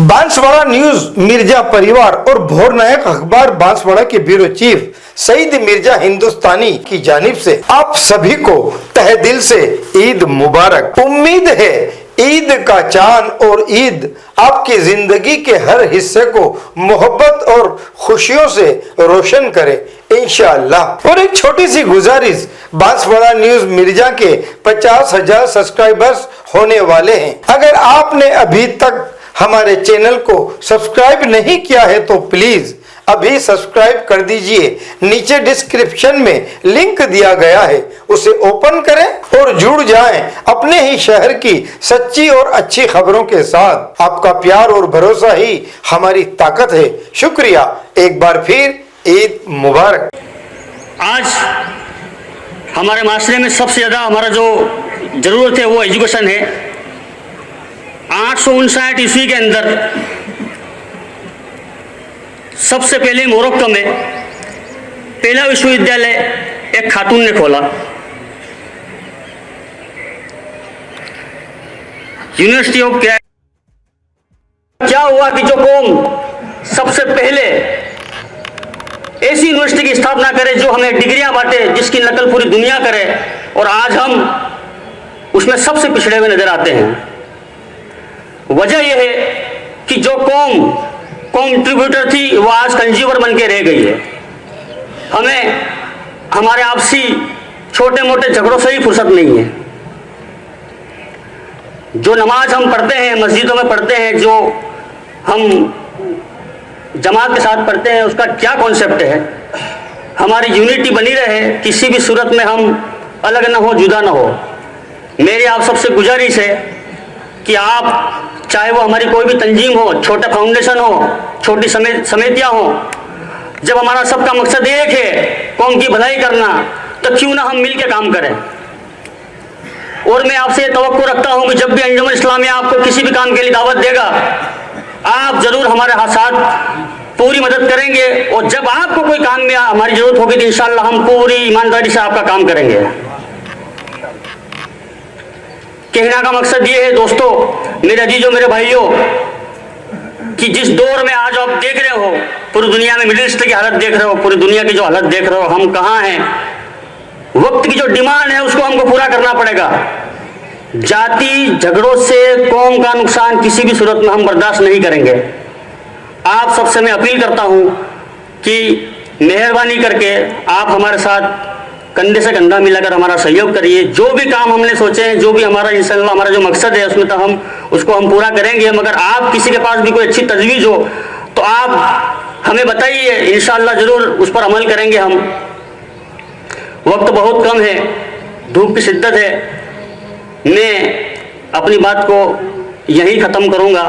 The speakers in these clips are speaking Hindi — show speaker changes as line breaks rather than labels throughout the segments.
बांसवाड़ा न्यूज मिर्जा परिवार और भोर नायक अखबार बांसवाड़ा के ब्यूरो चीफ सईद मिर्जा हिंदुस्तानी की जानिब से आप सभी को तहे दिल से ईद मुबारक। उम्मीद है ईद का चांद और ईद आपकी जिंदगी के हर हिस्से को मोहब्बत और खुशियों से रोशन करे इंशाअल्लाह। और एक छोटी सी गुजारिश, बांसवाड़ा न्यूज मिर्जा के 50,000 सब्सक्राइबर्स होने वाले हैं। अगर आपने अभी तक हमारे चैनल को सब्सक्राइब नहीं किया है तो प्लीज अभी सब्सक्राइब कर दीजिए। नीचे डिस्क्रिप्शन में लिंक दिया गया है, उसे ओपन करें और जुड़ जाएं अपने ही शहर की सच्ची और अच्छी खबरों के साथ। आपका प्यार और भरोसा ही हमारी ताकत है। शुक्रिया, एक बार फिर ईद मुबारक।
आज हमारे माशरे में सबसे ज़्यादा हमारा जो ज़रूरत है वो एजुकेशन है। 859 ईस्वी के अंदर सबसे पहले मोरक्को में पहला विश्वविद्यालय एक खातून ने खोला। यूनिवर्सिटी ऑफ क्या हुआ कि जो कौम सबसे पहले ऐसी यूनिवर्सिटी की स्थापना करे जो हमें डिग्रियां बांटे, जिसकी नकल पूरी दुनिया करे, और आज हम उसमें सबसे पिछड़े हुए नजर आते हैं। वजह यह है कि जो कौम कंट्रीब्यूटर थी वो आज कंज्यूमर बन के रह गई है। हमें हमारे आपसी छोटे मोटे झगड़ों से ही फुर्सत नहीं है। जो नमाज हम पढ़ते हैं, मस्जिदों में पढ़ते हैं, जो हम जमात के साथ पढ़ते हैं, उसका क्या कॉन्सेप्ट है? हमारी यूनिटी बनी रहे, किसी भी सूरत में हम अलग ना हो, जुदा ना हो। मेरी आप सबसे गुजारिश है कि आप, चाहे वो हमारी कोई भी तंजीम हो, छोटा फाउंडेशन हो, छोटी समितियां हो, जब हमारा सबका मकसद एक है कौम की भलाई करना, तो क्यों ना हम मिल के काम करें। और मैं आपसे तवक्को रखता हूं कि जब भी अंजुमन इस्लामिया आपको किसी भी काम के लिए दावत देगा, आप जरूर हमारे साथ पूरी मदद करेंगे, और जब आपको कोई काम में हमारी जरूरत होगी तो इंशाअल्लाह हम पूरी ईमानदारी से आपका काम करेंगे। कहना का मकसद ये है दोस्तों, मेरे अजीजों, मेरे भाइयों, कि जिस दौर में आज आप देख रहे हो, पूरी दुनिया में मिडिल ईस्ट की हालत देख रहे हो, पूरी दुनिया की जो हालत देख रहे हो, हम कहाँ हैं, वक्त की जो डिमांड है उसको हमको पूरा करना पड़ेगा। जाति झगड़ों से कौम का नुकसान किसी भी सूरत में हम बर्दाश्त नहीं करेंगे। आप सबसे मैं अपील करता हूँ कि मेहरबानी करके आप हमारे साथ कंधे से कंधा मिलाकर हमारा सहयोग करिए। जो भी काम हमने सोचे हैं, जो भी हमारा इंशाअल्लाह हमारा जो मकसद है उसमें तो हम उसको हम पूरा करेंगे। मगर आप किसी के पास भी कोई अच्छी तजवीज़ हो तो आप हमें बताइए, इंशाअल्लाह ज़रूर उस पर अमल करेंगे हम। वक्त बहुत कम है, धूप की शिद्दत है, मैं अपनी बात को यहीं ख़त्म करूँगा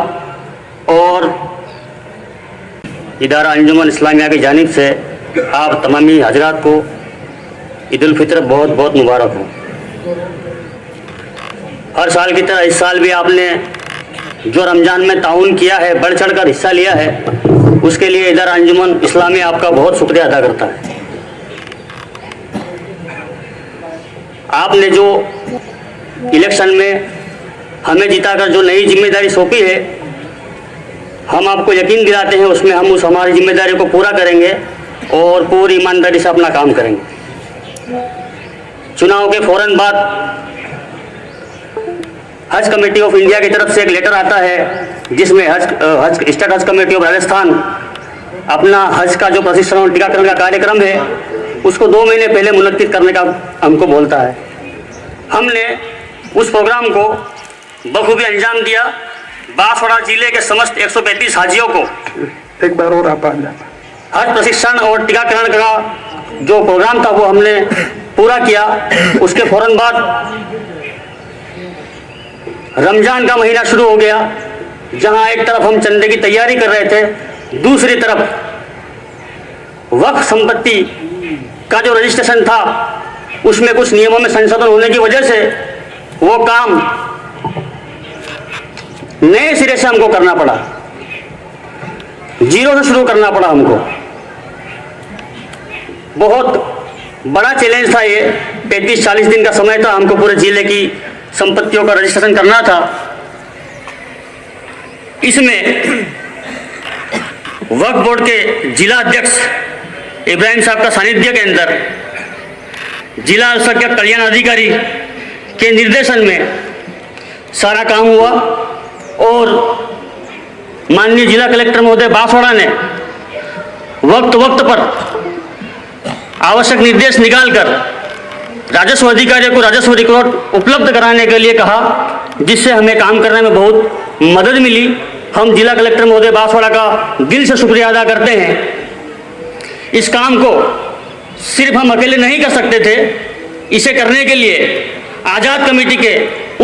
और इदारा अंजुमन इस्लामिया की जानिब से आप तमामी हजरात को ईद उल फितर बहुत बहुत मुबारक हो। हर साल की तरह इस साल भी आपने जो रमज़ान में ताउन किया है, बढ़ चढ़ कर हिस्सा लिया है, उसके लिए इदारा अंजुमन इस्लामिया आपका बहुत शुक्रिया अदा करता है। आपने जो इलेक्शन में हमें जिताकर जो नई जिम्मेदारी सौंपी है, हम आपको यकीन दिलाते हैं उसमें हम उस हमारी जिम्मेदारी को पूरा करेंगे और पूरी ईमानदारी से अपना काम करेंगे। चुनाव के फौरन बाद हज कमेटी ऑफ इंडिया की तरफ से एक लेटर आता है जिसमें स्टेट हज कमेटी ऑफ राजस्थान अपना हज का जो प्रशिक्षण और टीकाकरण का कार्यक्रम है उसको 2 महीने पहले मुनक्किद करने का हमको बोलता है। हमने उस प्रोग्राम को बखूबी अंजाम दिया। बांसवाड़ा जिले के समस्त 135 हाजियों को
एक बार और आप
हज प्रशिक्षण और टीकाकरण का जो प्रोग्राम था वो हमने पूरा किया। उसके फौरन बाद रमज़ान का महीना शुरू हो गया, जहां एक तरफ हम चंदे की तैयारी कर रहे थे, दूसरी तरफ वक्फ संपत्ति का जो रजिस्ट्रेशन था उसमें कुछ नियमों में संशोधन होने की वजह से वो काम नए सिरे से हमको करना पड़ा, जीरो से शुरू करना पड़ा हमको। बहुत बड़ा चैलेंज था ये। 35-40 दिन का समय था, हमको पूरे जिले की संपत्तियों का रजिस्ट्रेशन करना था। इसमें वक्फ बोर्ड के जिला अध्यक्ष इब्राहिम साहब का सानिध्य के अंदर जिला अल्पसंख्यक कल्याण अधिकारी के निर्देशन में सारा काम हुआ और माननीय जिला कलेक्टर महोदय बांसवाड़ा ने वक्त पर आवश्यक निर्देश निकालकर राजस्व अधिकारियों को राजस्व रिकॉर्ड उपलब्ध कराने के लिए कहा, जिससे हमें काम करने में बहुत मदद मिली। हम जिला कलेक्टर महोदय बांसवाड़ा का दिल से शुक्रिया अदा करते हैं। इस काम को सिर्फ हम अकेले नहीं कर सकते थे, इसे करने के लिए आज़ाद कमेटी के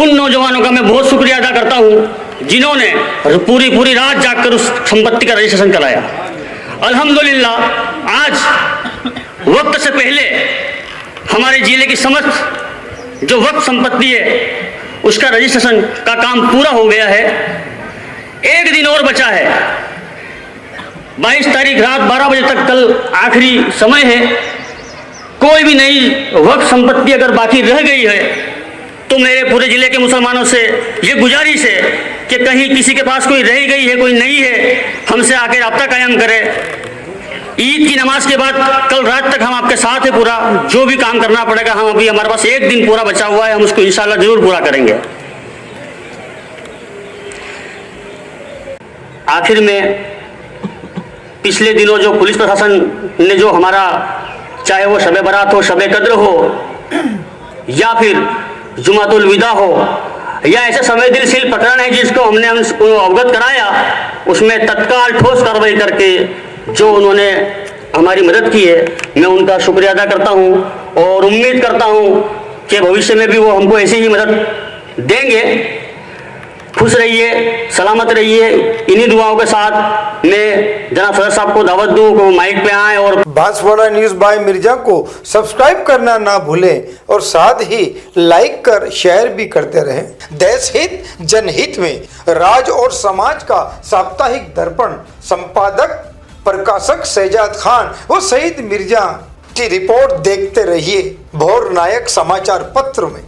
उन नौजवानों का मैं बहुत शुक्रिया अदा करता हूँ जिन्होंने पूरी रात जागकर उस संपत्ति का रजिस्ट्रेशन कराया। अल्हम्दुलिल्लाह आज वक्त से पहले हमारे जिले की समस्त जो वक्त संपत्ति है उसका रजिस्ट्रेशन का काम पूरा हो गया है। एक दिन और बचा है, 22 तारीख रात 12 बजे तक कल आखिरी समय है। कोई भी नई वक्फ संपत्ति अगर बाकी रह गई है तो मेरे पूरे जिले के मुसलमानों से ये गुजारिश है कि कहीं किसी के पास कोई रह गई है, कोई नहीं है, हमसे आके रब्ता कायम करें। ईद की नमाज के बाद कल रात तक हम आपके साथ हैं। पूरा जो भी काम करना पड़ेगा, हम अभी हमारे पास एक दिन पूरा बचा हुआ है, हम उसको इंशाल्लाह जरूर पूरा करेंगे। आखिर में पिछले दिनों जो पुलिस प्रशासन ने जो हमारा, चाहे वो शब बारात हो, शब कद्र हो या फिर जुमातुल विदा हो या ऐसे संवेदनशील प्रकरण है जिसको हमने उनको अवगत कराया, उसमें तत्काल ठोस कार्रवाई करके जो उन्होंने हमारी मदद की है, मैं उनका शुक्रिया अदा करता हूं और उम्मीद करता हूं कि भविष्य में भी वो हमको ऐसी ही मदद देंगे। खुश रहिए, सलामत रहिए। इन्हीं दुआओं के साथ मैं जनाब सदर साहब को दावत दूं कि माइक पे आए और
बांसवाड़ा न्यूज बाय मिर्जा को सब्सक्राइब करना ना भूलें और साथ ही लाइक कर शेयर भी करते रहें। देश हित जनहित में राज और समाज का साप्ताहिक दर्पण संपादक प्रकाशक शहजाद खान व सईद मिर्जा की रिपोर्ट देखते रहिए भोर नायक समाचार पत्र में।